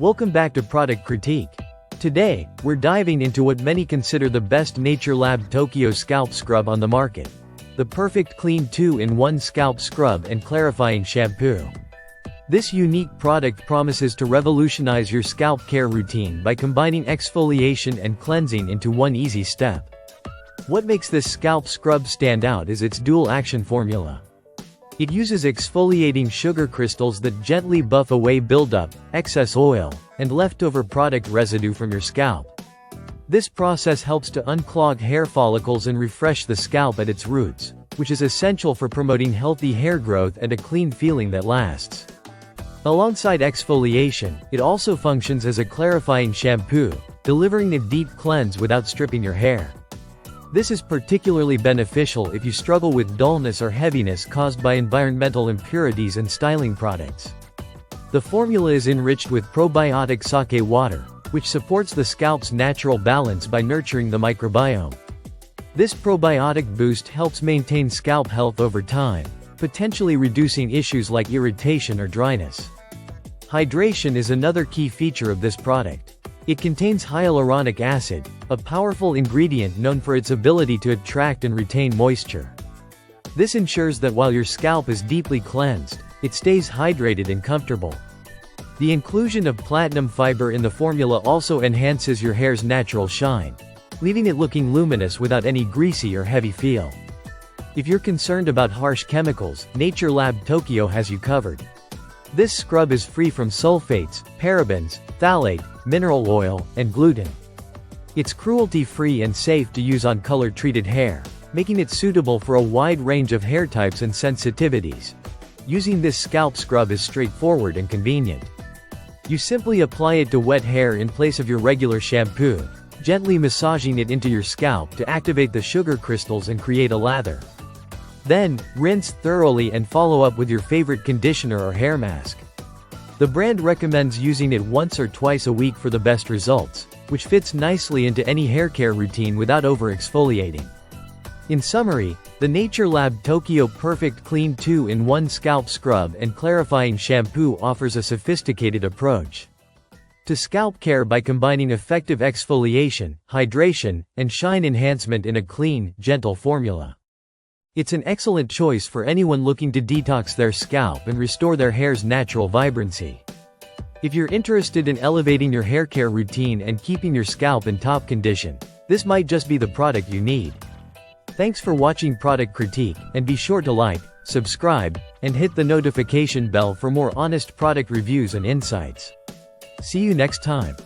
Welcome back to Product Critique. Today, we're diving into what many consider the best NATURELAB Tokyo Scalp Scrub on the market. The perfect clean 2-in-1 scalp scrub and clarifying shampoo. This unique product promises to revolutionize your scalp care routine by combining exfoliation and cleansing into one easy step. What makes this scalp scrub stand out is its dual-action formula. It uses exfoliating sugar crystals that gently buff away buildup, excess oil, and leftover product residue from your scalp. This process helps to unclog hair follicles and refresh the scalp at its roots, which is essential for promoting healthy hair growth and a clean feeling that lasts. Alongside exfoliation, it also functions as a clarifying shampoo, delivering a deep cleanse without stripping your hair. This is particularly beneficial if you struggle with dullness or heaviness caused by environmental impurities and styling products. The formula is enriched with probiotic sake water, which supports the scalp's natural balance by nurturing the microbiome. This probiotic boost helps maintain scalp health over time, potentially reducing issues like irritation or dryness. Hydration is another key feature of this product. It contains hyaluronic acid, a powerful ingredient known for its ability to attract and retain moisture. This ensures that while your scalp is deeply cleansed, it stays hydrated and comfortable. The inclusion of platinum fiber in the formula also enhances your hair's natural shine, leaving it looking luminous without any greasy or heavy feel. If you're concerned about harsh chemicals, NATURELAB Tokyo has you covered. This scrub is free from sulfates, parabens, phthalate, mineral oil, and gluten. It's cruelty-free and safe to use on color-treated hair, making it suitable for a wide range of hair types and sensitivities. Using this scalp scrub is straightforward and convenient. You simply apply it to wet hair in place of your regular shampoo, gently massaging it into your scalp to activate the sugar crystals and create a lather. Then, rinse thoroughly and follow up with your favorite conditioner or hair mask. The brand recommends using it once or twice a week for the best results, which fits nicely into any hair care routine without over-exfoliating. In summary, the NATURELAB Tokyo Perfect Clean 2-in-1 Scalp Scrub and Clarifying Shampoo offers a sophisticated approach to scalp care by combining effective exfoliation, hydration, and shine enhancement in a clean, gentle formula. It's an excellent choice for anyone looking to detox their scalp and restore their hair's natural vibrancy. If you're interested in elevating your hair care routine and keeping your scalp in top condition, this might just be the product you need. Thanks for watching Product Critique, and be sure to like, subscribe, and hit the notification bell for more honest product reviews and insights. See you next time.